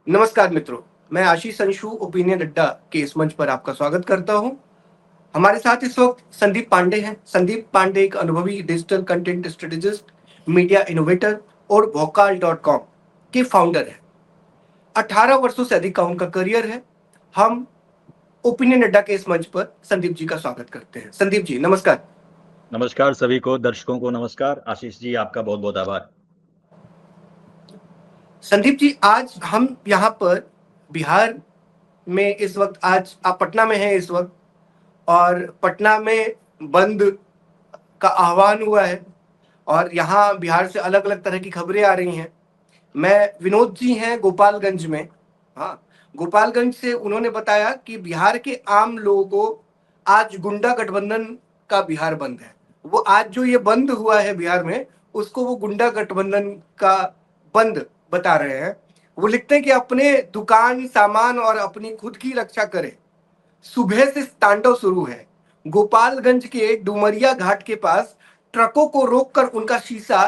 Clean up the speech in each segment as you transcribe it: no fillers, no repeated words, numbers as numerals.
नमस्कार मित्रों, मैं आशीष अंशु ओपिनियन अड्डा के इस मंच पर आपका स्वागत करता हूं। हमारे साथ इस वक्त संदीप पांडे हैं। संदीप पांडे एक अनुभवी digital content strategist, media innovator और vocal.com के फाउंडर हैं। 18 वर्षों से अधिक का उनका करियर है। हम ओपिनियन अड्डा के इस मंच पर संदीप जी का स्वागत करते हैं। संदीप जी नमस्कार। नमस्कार सभी को, दर्शकों को नमस्कार। आशीष जी, आपका बहुत बहुत आभार। संदीप जी, आज हम यहाँ पर बिहार में इस वक्त, आज आप पटना में हैं इस वक्त, और पटना में बंद का आह्वान हुआ है और यहाँ बिहार से अलग अलग तरह की खबरें आ रही हैं। मैं विनोद जी हैं गोपालगंज में। हाँ, गोपालगंज से उन्होंने बताया कि बिहार के आम लोगों को आज गुंडा गठबंधन का बिहार बंद है। वो आज जो ये बंद हुआ है बिहार में, उसको वो गुंडा गठबंधन का बंद बता रहे हैं। वो लिखते हैं कि अपने दुकान सामान और अपनी खुद की रक्षा करें। सुबह से तांडव शुरू है। गोपालगंज के डुमरिया घाट के पास ट्रकों को रोककर उनका शीशा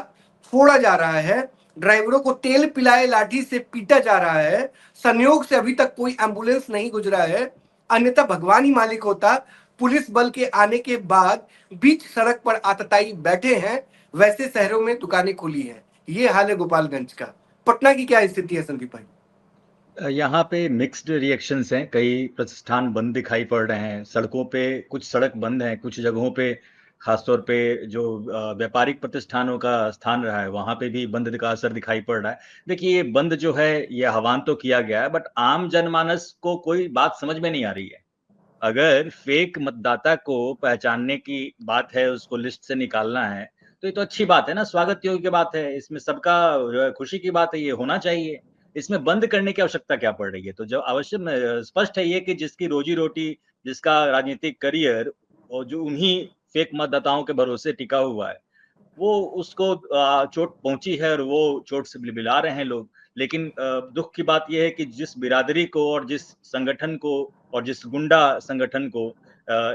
फोड़ा जा रहा है। ड्राइवरों को तेल पिलाए लाठी से पीटा जा रहा है। संयोग से अभी तक कोई एम्बुलेंस नहीं गुजरा है, अन्यथा भगवान ही मालिक होता। पुलिस बल के आने के बाद बीच सड़क पर आतताई बैठे हैं। वैसे शहरों में दुकानें खुली हैं। ये हाल है गोपालगंज का। पटना की क्या स्थिति है संदीप भाई? यहाँ पे मिक्स्ड रिएक्शंस हैं। कई प्रतिष्ठान बंद दिखाई पड़ रहे हैं। सड़कों पे कुछ सड़क बंद हैं, कुछ जगहों पे खासतौर पे जो व्यापारिक प्रतिष्ठानों का स्थान रहा है, वहाँ पे भी बंद का असर दिखाई पड़ रहा है। देखिए, ये बंद जो है, ये आह्वान तो किया गया है, बट आम जनमानस को कोई बात समझ में नहीं आ रही है। अगर फेक मतदाता को पहचानने की बात है, उसको लिस्ट से निकालना है, तो ये तो अच्छी बात है ना, स्वागत योग्य बात है। इसमें सबका जो है खुशी की बात है, ये होना चाहिए। इसमें बंद करने की आवश्यकता क्या पड़ रही है? तो जो आवश्यक स्पष्ट है ये कि जिसकी रोजी-रोटी, जिसका राजनीतिक करियर और जो उन्हीं फेक मतदाताओं के भरोसे टिका हुआ है, वो उसको चोट पहुँची है और वो चोट से बिलबिला रहे हैं लोग। लेकिन दुःख की बात ये है कि जिस बिरादरी को और जिस संगठन को और जिस गुंडा संगठन को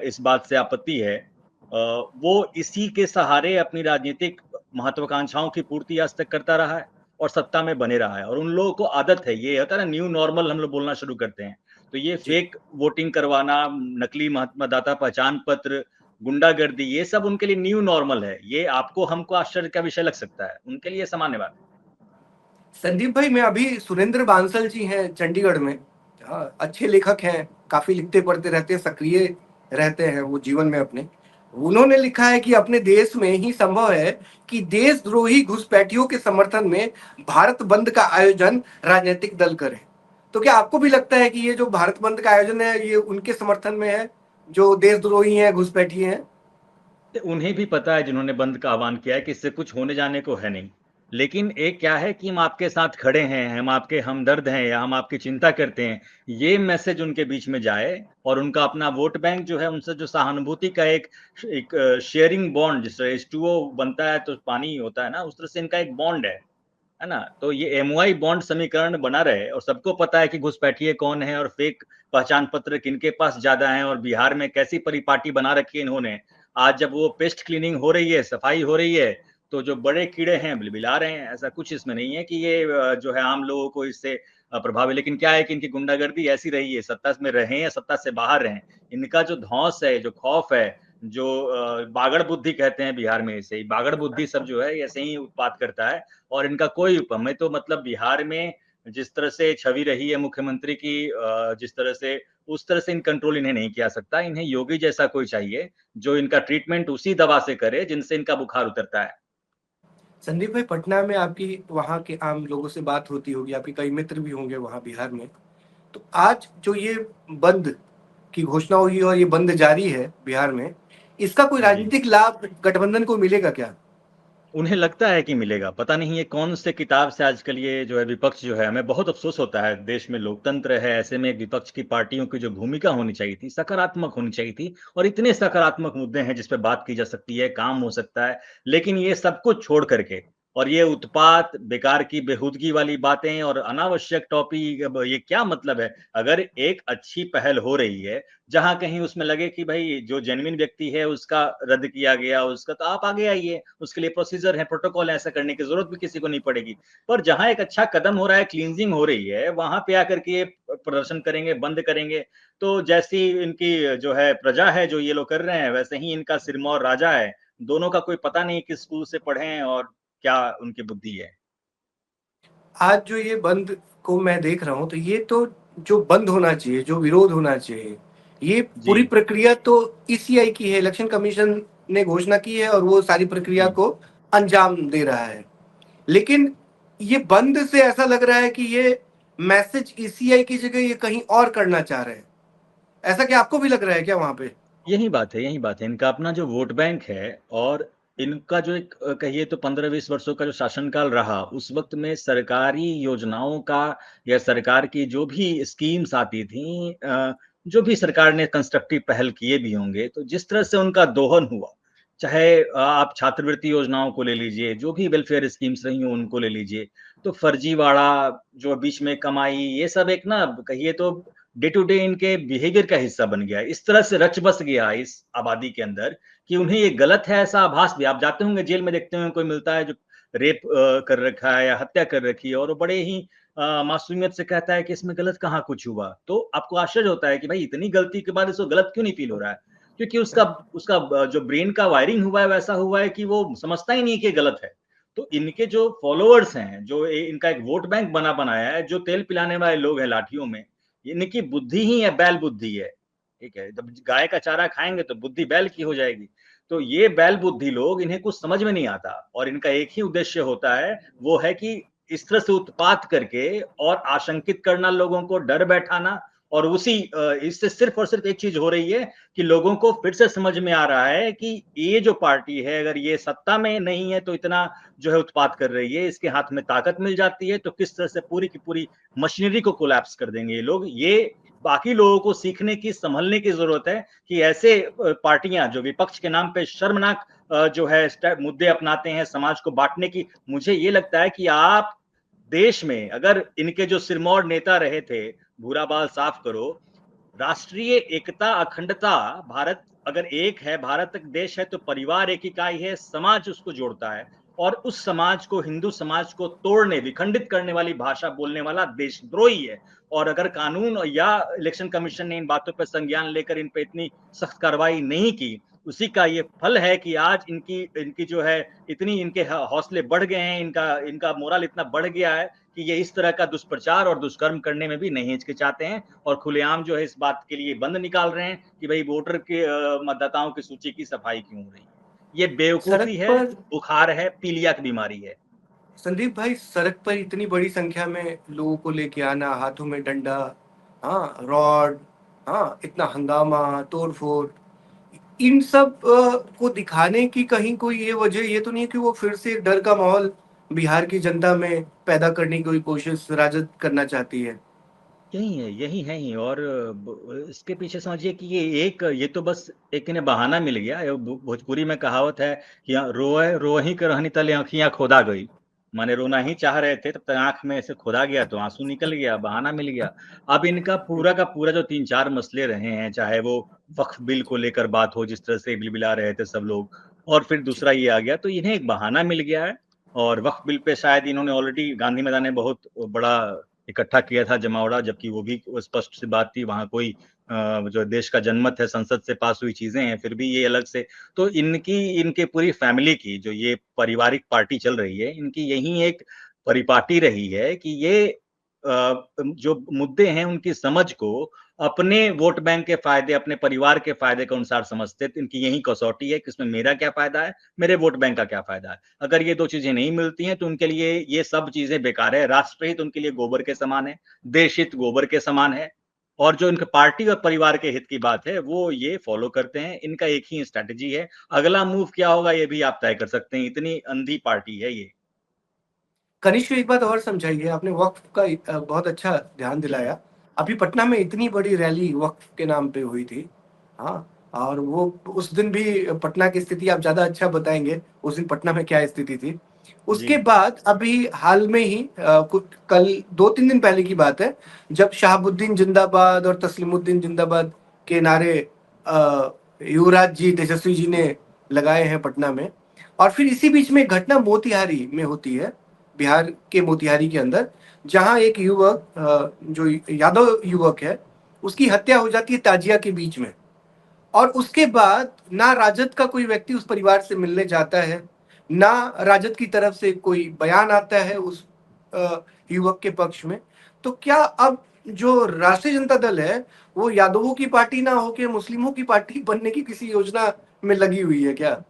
इस बात से आपत्ति है, वो इसी के सहारे अपनी राजनीतिक महत्वाकांक्षाओं की पूर्ति आज तक करता रहा है और सत्ता में बने रहा है। और उन लोगों को आदत है, ये होता है ना, न्यू नॉर्मल हम लोग बोलना शुरू करते हैं। तो ये जी, फेक वोटिंग करवाना, नकली मतदाता पहचान पत्र, गुंडागर्दी, ये सब उनके लिए न्यू नॉर्मल है। ये आपको हमको आश्चर्य का विषय लग सकता है, उनके लिए सामान्य बात है। संदीप भाई, मैं अभी सुरेंद्र बांसल जी हैं चंडीगढ़ में। हाँ, अच्छे लेखक हैं, काफी लिखते पढ़ते रहते हैं, सक्रिय रहते हैं वो जीवन में अपने। उन्होंने लिखा है कि अपने देश में ही संभव है कि देशद्रोही घुसपैठियों के समर्थन में भारत बंद का आयोजन राजनीतिक दल करे। तो क्या आपको भी लगता है कि ये जो भारत बंद का आयोजन है, ये उनके समर्थन में है जो देशद्रोही हैं, घुसपैठी हैं? तो उन्हें भी पता है, जिन्होंने बंद का आह्वान किया है, कि इससे कुछ होने जाने को है नहीं। लेकिन एक क्या है कि हम आपके साथ खड़े हैं, हम आपके हमदर्द हैं या हम आपकी चिंता करते हैं, ये मैसेज उनके बीच में जाए और उनका अपना वोट बैंक जो है, उनसे जो सहानुभूति का एक शेयरिंग बॉन्ड, जिस तरह H2O बनता है तो पानी होता है ना, उस तरह से इनका एक बॉन्ड है ना? तो ये एमओआई बॉन्ड समीकरण बना रहे और सबको पता है कि घुसपैठिए कौन है और फेक पहचान पत्र किनके पास ज़्यादा हैं और बिहार में कैसी परिपाटी बना रखी है इन्होंने। आज जब वो पेस्ट क्लीनिंग हो रही है, सफाई हो रही है, तो जो बड़े कीड़े हैं बिलबिला रहे हैं। ऐसा कुछ इसमें नहीं है कि ये जो है आम लोगों को इससे प्रभावित, लेकिन क्या है कि इनकी गुंडागर्दी ऐसी रही है, सत्ता में रहें या सत्ता से बाहर रहें। इनका जो धौंस है, जो खौफ है, जो बागड़ बुद्धि कहते हैं बिहार में, इसे बागड़ बुद्धि सब जो है ऐसे ही उत्पात करता है। और इनका कोई हमें तो मतलब बिहार में जिस तरह से छवि रही है मुख्यमंत्री की, जिस तरह से, उस तरह से इन कंट्रोल इन्हें नहीं किया सकता। इन्हें योगी जैसा कोई चाहिए जो इनका ट्रीटमेंट उसी दवा से करे जिनसे इनका बुखार उतरता है। संदीप भाई, पटना में आपकी वहाँ के आम लोगों से बात होती होगी, आपके कई मित्र भी होंगे वहाँ बिहार में। तो आज जो ये बंद की घोषणा हुई और ये बंद जारी है बिहार में, इसका कोई जी, राजनीतिक लाभ गठबंधन को मिलेगा क्या? उन्हें लगता है कि मिलेगा। पता नहीं ये कौन से किताब से आजकल ये जो है विपक्ष जो है, हमें बहुत अफ़सोस होता है, देश में लोकतंत्र है, ऐसे में विपक्ष की पार्टियों की जो भूमिका होनी चाहिए थी, सकारात्मक होनी चाहिए थी, और इतने सकारात्मक मुद्दे हैं जिस पे बात की जा सकती है, काम हो सकता है। लेकिन ये सब कुछ छोड़ कर के और ये उत्पात, बेकार की बेहूदगी वाली बातें और अनावश्यक टॉपिक, ये क्या मतलब है? अगर एक अच्छी पहल हो रही है, जहाँ कहीं उसमें लगे कि भाई जो जेन्युइन व्यक्ति है उसका रद्द किया गया, उसका तो आप आगे आइए, उसके लिए प्रोसीजर है, प्रोटोकॉल है, ऐसा करने की जरूरत भी किसी को नहीं पड़ेगी। पर जहाँ एक अच्छा कदम हो रहा है, क्लींजिंग हो रही है, वहां पे आकर के ये प्रदर्शन करेंगे, बंद करेंगे, तो जैसी इनकी जो है प्रजा है, जो ये लोग कर रहे हैं, वैसे ही इनका सिरमौर राजा है। दोनों का कोई पता नहीं किस स्कूल से पढ़े हैं और क्या उनकी बुद्धि है। आज जो ये बंद को मैं देख रहा हूँ, तो ये तो जो बंद होना चाहिए, जो विरोध होना चाहिए, ये जी। पूरी प्रक्रिया तो ईसीआई की है, इलेक्शन कमीशन ने घोषणा की है और वो सारी प्रक्रिया जी। को अंजाम दे रहा है। लेकिन ये बंद से ऐसा लग रहा है कि ये मैसेज ईसीआई की जगह ये कहीं और करना चाह रहे हैं। ऐसा क्या आपको भी लग रहा है क्या वहां पे? यही बात है, यही बात है। इनका अपना जो वोट बैंक है और इनका जो एक कहिए तो 15-20 वर्षों का जो शासनकाल रहा, उस वक़्त में सरकारी योजनाओं का या सरकार की जो भी स्कीम्स आती थीं, जो भी सरकार ने कंस्ट्रक्टिव पहल किए भी होंगे, तो जिस तरह से उनका दोहन हुआ, चाहे आप छात्रवृत्ति योजनाओं को ले लीजिए, जो भी वेलफेयर स्कीम्स रही हों, उनको ले लीजिए, तो फर्जीवाड़ा जो बीच में कमाई, ये सब एक ना कहिए तो डे टू डे इनके बिहेवियर का हिस्सा बन गया है। इस तरह से रच बस गया है इस आबादी के अंदर कि उन्हें ये गलत है ऐसा आभास भी। आप जाते होंगे जेल में, देखते होंगे कोई मिलता है जो रेप कर रखा है या हत्या कर रखी है और वो बड़े ही मासूमियत से कहता है कि इसमें गलत कहाँ कुछ हुआ। तो आपको आश्चर्य होता है कि भाई इतनी गलती के बाद इसको गलत क्यों नहीं फील हो रहा है? क्योंकि उसका उसका जो ब्रेन का वायरिंग हुआ है वैसा हुआ है कि वो समझता ही नहीं कि गलत है। तो इनके जो फॉलोअर्स हैं, जो इनका एक वोट बैंक बना बनाया है, जो तेल पिलाने वाले लोग हैं लाठियों में, इनकी बुद्धि ही है, बैल बुद्धि है। ठीक है, जब गाय का चारा खाएंगे तो बुद्धि बैल की हो जाएगी। तो ये बैल बुद्धि लोग, इन्हें कुछ समझ में नहीं आता और इनका एक ही उद्देश्य होता है, वो है कि इस तरह से उत्पात करके और आशंकित करना, लोगों को डर बैठाना। और उसी इससे सिर्फ और सिर्फ एक चीज हो रही है कि लोगों को फिर से समझ में आ रहा है कि ये जो पार्टी है, अगर ये सत्ता में नहीं है तो इतना जो है उत्पात कर रही है, इसके हाथ में ताकत मिल जाती है तो किस तरह से पूरी की पूरी मशीनरी को कोलैप्स कर देंगे ये लोग। ये बाकी लोगों को सीखने की, संभलने की जरूरत है कि ऐसे पार्टियां जो विपक्ष के नाम पे शर्मनाक जो है मुद्दे अपनाते हैं समाज को बांटने की। मुझे ये लगता है कि आप देश में अगर इनके जो सिरमौर नेता रहे थे, भूरा बाल साफ करो, राष्ट्रीय एकता, अखंडता, भारत अगर एक है, भारत एक देश है, तो परिवार एक इकाई है, समाज उसको जोड़ता है। और उस समाज को, हिंदू समाज को तोड़ने, विखंडित करने वाली भाषा बोलने वाला देशद्रोही है। और अगर कानून या इलेक्शन कमीशन ने इन बातों पर संज्ञान लेकर इन पे इतनी सख्त कार्रवाई नहीं की, उसी का ये फल है कि आज इनकी इनकी जो है इतनी इनके हौसले बढ़ गए हैं, इनका इनका मोरल इतना बढ़ गया है कि ये इस तरह का दुष्प्रचार और दुष्कर्म करने में भी नहीं हिचकिचाते हैं और खुलेआम जो है इस बात के लिए बंद निकाल रहे हैं कि भाई वोटर के मतदाताओं की सूची की सफाई क्यों हो रही है। ये बेवकूफी सड़क है, पर बुखार है, पीलिया की बीमारी है। संदीप भाई, सड़क पर इतनी बड़ी संख्या में लोगों को लेके आना, हाथों में डंडा, हाँ, रॉड, हाँ, इतना हंगामा, तोड़फोड़, इन सब को दिखाने की कहीं कोई ये वजह ये तो नहीं है कि वो फिर से एक डर का माहौल बिहार की जनता में पैदा करने की कोई कोशिश राजद करना चाहती है? यही है ही। और इसके पीछे समझिए कि ये तो बस एक इन्हें बहाना मिल गया। भोजपुरी में कहावत है कि रोए रोही के रहनी तले आंखियां खोदा गई। माने रोना ही चाह रहे थे, तब तक आंख में से खोदा गया तो आंसू निकल गया, बहाना मिल गया। अब इनका पूरा का पूरा जो 3-4 मसले रहे हैं, चाहे वो वक्फ बिल को लेकर बात हो, जिस तरह से बिलबिला रहे थे सब लोग, और फिर दूसरा ये आ गया, तो इन्हें एक बहाना मिल गया है। और वक्फ बिल पे शायद इन्होंने ऑलरेडी गांधी मैदान में बहुत बड़ा इकट्ठा किया था जमावड़ा, जबकि वो भी स्पष्ट सी बात थी, वहां कोई जो देश का जनमत है, संसद से पास हुई चीजें हैं, फिर भी ये अलग से। तो इनके पूरी फैमिली की जो ये पारिवारिक पार्टी चल रही है, इनकी यही एक परिपाटी रही है कि ये जो मुद्दे हैं उनकी समझ को अपने वोट बैंक के फायदे, अपने परिवार के फायदे के अनुसार समझते। तो इनकी यही कसौटी है कि इसमें मेरा क्या फायदा है, मेरे वोट बैंक का क्या फायदा है। अगर ये दो चीजें नहीं मिलती हैं तो उनके लिए ये सब चीजें बेकार है। राष्ट्रहित उनके लिए गोबर के समान है, देश हित गोबर के समान है। और जो इनके पार्टी और परिवार के हित की बात है वो ये फॉलो करते हैं। इनका एक ही स्ट्रैटेजी है, अगला मूव क्या होगा ये भी आप तय कर सकते हैं, इतनी अंधी पार्टी है ये। कनिष्क, एक बात और समझाइए, आपने वक्फ का बहुत अच्छा ध्यान दिलाया। अभी पटना में इतनी बड़ी रैली वक्फ के नाम पे हुई थी, हाँ, और वो उस दिन भी पटना की स्थिति आप ज्यादा अच्छा बताएंगे, उस दिन पटना में क्या स्थिति थी। उसके जी, बाद अभी हाल में ही कुछ कल 2-3 दिन पहले की बात है, जब शहाबुद्दीन जिंदाबाद और तस्लीमुद्दीन जिंदाबाद के नारे युवराज जी, तेजस्वी जी ने लगाए हैं पटना में। और फिर इसी बीच में एक घटना मोतिहारी में होती है, बिहार के मोतिहारी के अंदर, जहाँ एक युवक जो यादव युवक है, उसकी हत्या हो जाती है ताजिया के बीच में। और उसके बाद ना राजद का कोई व्यक्ति उस परिवार से मिलने जाता है, ना राजद की तरफ से कोई बयान आता है उस युवक के पक्ष में। तो क्या अब जो राष्ट्रीय जनता दल है, वो यादवों की पार्टी ना होके मुस्लिमों की पार्टी बनने की किसी योजना में लगी हुई है क्या?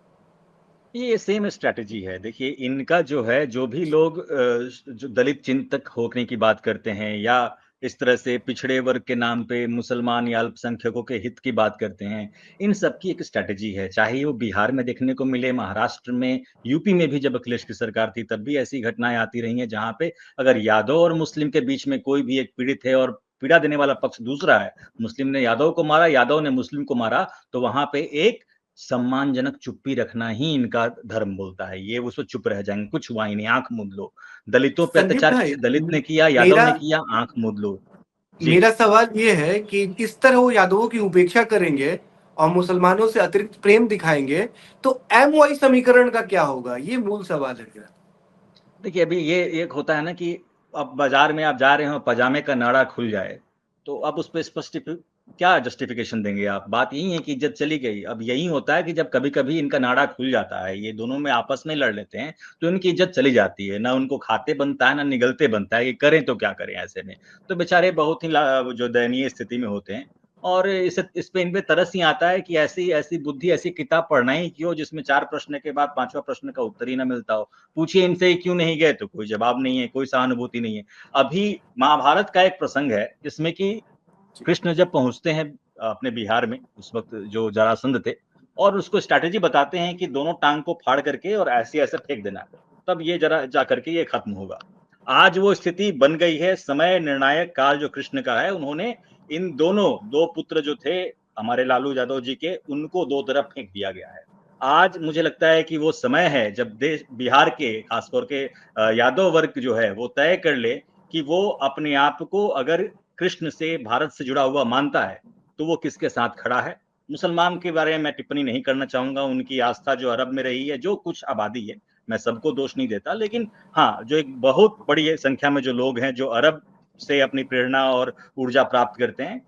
ये सेम स्ट्रैटेजी है। देखिए, इनका जो है, जो भी लोग जो दलित चिंतक होने की बात करते हैं या इस तरह से पिछड़े वर्ग के नाम पे मुसलमान या अल्पसंख्यकों के हित की बात करते हैं, इन सब की एक स्ट्रैटेजी है। चाहे वो बिहार में देखने को मिले, महाराष्ट्र में, यूपी में भी जब अखिलेश की सरकार थी, तब भी ऐसी घटनाएँ आती रही हैं, जहाँ पे अगर यादव और मुस्लिम के बीच में कोई भी एक पीड़ित है और पीड़ा देने वाला पक्ष दूसरा है, मुस्लिम ने यादव को मारा, यादव ने मुस्लिम को मारा, तो वहाँ पे एक सम्मानजनक चुप्पी रखना ही इनका धर्म बोलता है। ये उस पे चुप रह जाएँगे, कुछ हुआ ही नहीं, आँख मूंद लो। दलितों पे संदीप अत्याचार भाई, किसी दलित ने किया, यादव मेरा ने किया, आँख मूंद लो। जी। मेरा सवाल ये है कि किस तरह वो यादवों की उपेक्षा करेंगे और मुसलमानों से अतिरिक्त प्रेम दिखाएंगे, तो एम वाई समीकरण का क्या होगा? ये मूल सवाल है मेरा। देखिए, अभी ये एक होता है ना कि अब बाज़ार में आप जा रहे हो, पजामे का नाड़ा खुल जाए, तो अब उस पे क्या जस्टिफ़िकेशन देंगे आप? बात यही है कि इज़्ज़त चली गई। अब यही होता है कि जब कभी-कभी इनका नाड़ा खुल जाता है, ये दोनों में आपस में लड़ लेते हैं, तो इनकी इज़्ज़त चली जाती है। ना उनको खाते बनता है, ना निगलते बनता है, ये करें तो क्या करें ऐसे में? तो बेचारे बहुत ही जो दयनीय स्थिति में होते हैं। और इस पे इन पे तरस ही आता है कि ऐसी ऐसी बुद्धि, ऐसी किताब पढ़ना ही क्यों जिसमें 4 प्रश्न के बाद 5वां प्रश्न का उत्तर ही ना मिलता हो। पूछिए इनसे ही क्यों नहीं गए, तो कोई जवाब नहीं है, कोई सहानुभूति नहीं है। अभी महाभारत का एक प्रसंग है जिसमें कि कृष्ण जब पहुँचते हैं अपने बिहार में, उस वक़्त जो जरासंध थे और उसको स्ट्रैटेजी बताते हैं कि दोनों टाँग को फाड़ करके और ऐसे-ऐसे फेंक देना है, तब ये ज़रा जा करके ये खत्म होगा। आज वो स्थिति बन गई है, समय निर्णायक काल जो कृष्ण का है, उन्होंने इन दोनों 2 पुत्र जो थे हमारे लालू यादव जी के, उनको 2 तरफ फेंक दिया गया है। आज मुझे लगता है कि वो समय है जब देश बिहार के ख़ास तौर के यादव वर्ग जो है, वो तय कर ले कि वो अपने आप को अगर कृष्ण से, भारत से जुड़ा हुआ मानता है, तो वो किसके साथ खड़ा है। मुसलमान के बारे में मैं टिप्पणी नहीं करना चाहूँगा, उनकी आस्था जो अरब में रही है, जो कुछ आबादी है, मैं सबको दोष नहीं देता। लेकिन हाँ, जो एक बहुत बड़ी संख्या में जो लोग हैं, जो अरब से अपनी प्रेरणा और ऊर्जा प्राप्त करते हैं,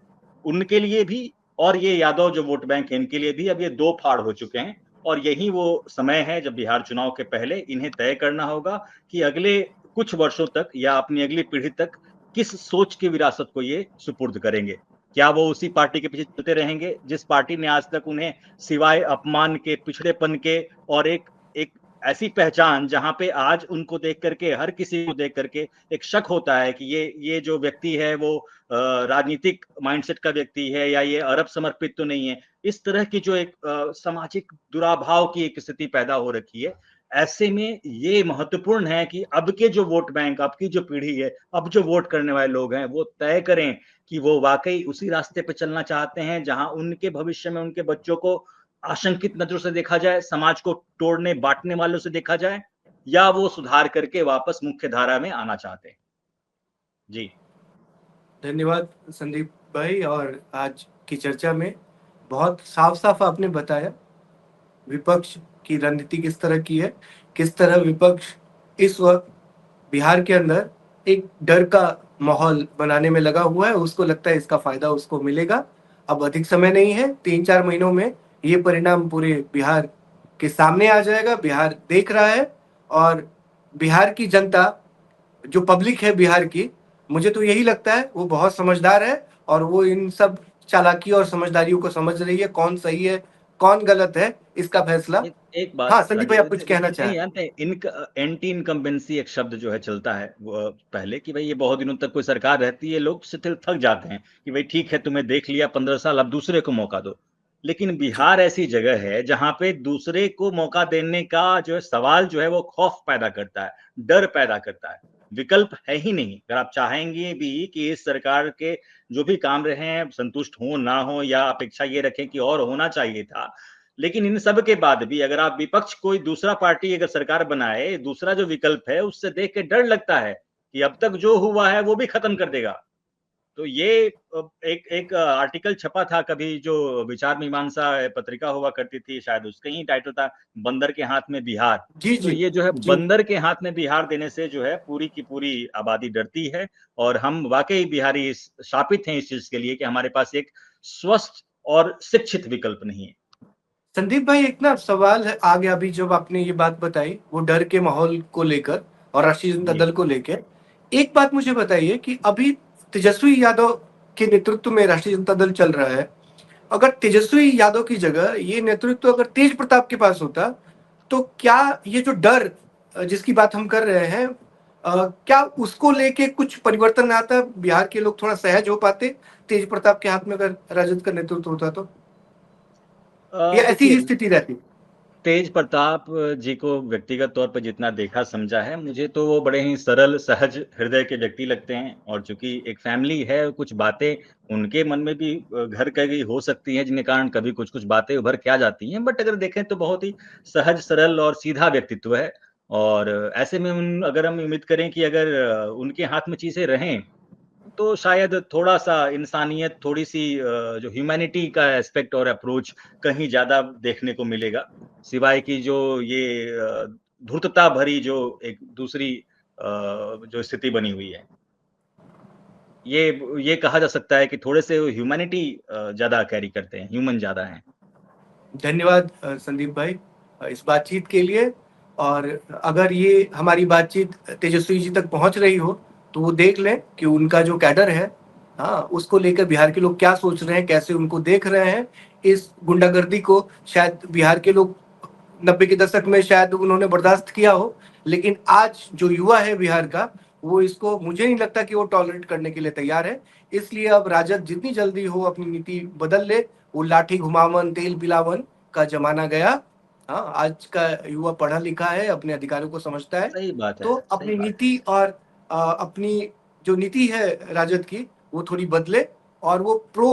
उनके लिए भी और ये यादव जो वोट बैंक है, इनके लिए भी अब ये 2 फाड़ हो चुके हैं और यही वो समय है जब बिहार चुनाव के पहले इन्हें तय करना होगा कि अगले कुछ वर्षों तक या अपनी अगली पीढ़ी तक किस सोच की विरासत को ये सुपुर्द करेंगे? क्या वो उसी पार्टी के पीछे चलते रहेंगे, जिस पार्टी ने आज तक उन्हें सिवाय अपमान के, पिछड़ेपन के और एक एक ऐसी पहचान जहाँ पे आज उनको देख कर के, हर किसी को देख कर के एक शक होता है कि ये जो व्यक्ति है वो राजनीतिक माइंडसेट का व्यक्ति है या ये अरब समर्पित तो नहीं है। इस तरह की जो एक सामाजिक दुराभाव की एक स्थिति पैदा हो रखी है। ऐसे में ये महत्वपूर्ण है कि अब के जो वोट बैंक, अब की जो पीढ़ी है, अब जो वोट करने वाले लोग हैं, वो तय करें कि वो वाक़ई उसी रास्ते पे चलना चाहते हैं, जहाँ उनके भविष्य में उनके बच्चों को आशंकित नज़रों से देखा जाए, समाज को तोड़ने, बाँटने वालों से देखा जाए या वो सुधार करके वापस मुख्य धारा में आना चाहते हैं। जी। धन्यवाद संदीप भाई। और आज की चर्चा में बहुत साफ-साफ आपने बताया विपक्ष की रणनीति किस तरह की है, किस तरह विपक्ष इस वक़्त बिहार के अंदर एक डर का माहौल बनाने में लगा हुआ है, उसको लगता है इसका फ़ायदा उसको मिलेगा। अब अधिक समय नहीं है, 3-4 महीनों में ये परिणाम पूरे बिहार के सामने आ जाएगा, बिहार देख रहा है। और बिहार की जनता, जो पब्लिक है बिहार की, मुझे तो यही लगता है वो बहुत समझदार है और वो इन सब चालाकी और समझदारियों को समझ रही है, कौन सही है, कौन गलत है, इसका फैसला। एक एक बात हाँ, संदीप भाई राजीव आप कुछ कहना देखिए चाह नहीं रहे हैं। जानते एंटी इनकम्बेंसी एक शब्द जो है चलता है वो पहले कि भाई ये बहुत दिनों तक कोई सरकार रहती है लोग शिथिल थक जाते हैं कि भाई ठीक है तुम्हें देख लिया 15 साल अब दूसरे को मौका दो। लेकिन जी, बिहार ऐसी जगह है जहाँ पे दूसरे को मौका देने का जो है सवाल जो है वो खौफ पैदा करता है, डर पैदा करता है। विकल्प है ही नहीं। अगर आप चाहेंगे भी कि इस सरकार के जो भी काम रहे हैं संतुष्ट हो ना हो या अपेक्षा ये रखें कि और होना चाहिए था, लेकिन इन सब के बाद भी अगर आप विपक्ष कोई दूसरा पार्टी अगर सरकार बनाए, दूसरा जो विकल्प है उससे देख के डर लगता है कि अब तक जो हुआ है वो भी खत्म कर देगा। तो ये एक आर्टिकल छपा था कभी, जो विचार मीमांसा पत्रिका हुआ करती थी, शायद उसका ही टाइटल था, बंदर के हाथ में बिहार। जी तो जी ये जो है जी। बंदर के हाथ में बिहार देने से जो है पूरी की पूरी आबादी डरती है, और हम वाकई बिहारी शापित हैं इस चीज के लिए कि हमारे पास एक स्वस्थ और शिक्षित विकल्प नहीं है। संदीप भाई, एक ना सवाल है आ गया अभी जब आपने ये बात बताई, वो डर के माहौल को लेकर और राष्ट्रीय जनता जी दल को लेकर। एक बात मुझे बताइए कि अभी तेजस्वी यादव के नेतृत्व में राष्ट्रीय जनता दल चल रहा है। अगर तेजस्वी यादव की जगह ये नेतृत्व अगर तेज प्रताप के पास होता, तो क्या ये जो डर जिसकी बात हम कर रहे हैं, क्या उसको लेके कुछ परिवर्तन आता, बिहार के लोग थोड़ा सहज हो पाते तेज प्रताप के हाथ में अगर राजद का नेतृत्व होता तो, या ऐसी ही देखिए, स्थिति रहती? तेज प्रताप जी को व्यक्तिगत तौर पर जितना देखा समझा है, मुझे तो वो बड़े ही सरल सहज हृदय के व्यक्ति लगते हैं, और चूंकि एक फैमिली है, कुछ बातें उनके मन में भी घर की हो सकती हैं जिनके कारण कभी कुछ कुछ बातें उभर के आ जाती हैं, बट अगर देखें तो बहुत ही सहज सरल और सीधा व्यक्तित्व है। और ऐसे में अगर हम उम्मीद करें कि अगर उनके हाथ में चीजें रहें, तो शायद थोड़ा-सा इंसानियत, थोड़ी-सी जो ह्यूमैनिटी का एस्पेक्ट और अप्रोच कहीं ज़्यादा देखने को मिलेगा। सिवाय कि जो ये धूर्तता भरी जो एक दूसरी जो स्थिति बनी हुई है। ये कहा जा सकता है कि थोड़े-से ह्यूमैनिटी ज़्यादा कैरी करते हैं, ह्यूमन ज़्यादा हैं। धन्यवाद संदीप भाई इस बातचीत के लिए। और अगर ये हमारी बातचीत तेजस्वी जी तक पहुंच रही हो, तो वो देख लें कि उनका जो कैडर है, हाँ, उसको लेकर बिहार के लोग क्या सोच रहे हैं, कैसे उनको देख रहे हैं। इस गुंडागर्दी को शायद बिहार के लोग 90 के दशक में शायद उन्होंने बर्दाश्त किया हो, लेकिन आज जो युवा है बिहार का, वो इसको मुझे नहीं लगता कि वो टॉलरेट करने के लिए तैयार है। इसलिए अब राजद जितनी जल्दी हो अपनी नीति बदल ले। वो लाठी घुमावन तेल पिलावन का जमाना गया। हाँ, आज का युवा पढ़ा लिखा है, अपने अधिकारों को समझता है। सही बात है, तो सही अपनी बात है। नीति और अपनी जो नीति है राजद की, वो थोड़ी बदले, और वो प्रो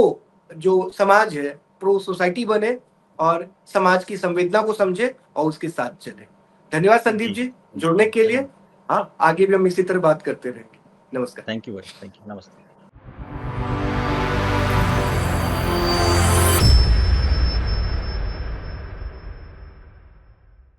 जो समाज है, प्रो सोसाइटी बने, और समाज की संवेदना को समझे और उसके साथ चले। धन्यवाद संदीप जी, जी जुड़ने के लिए। धन्यवाद। हाँ, आगे भी हम इसी तरह बात करते रहेंगे। नमस्कार। थैंक यू भाई, थैंक यू। नमस्ते।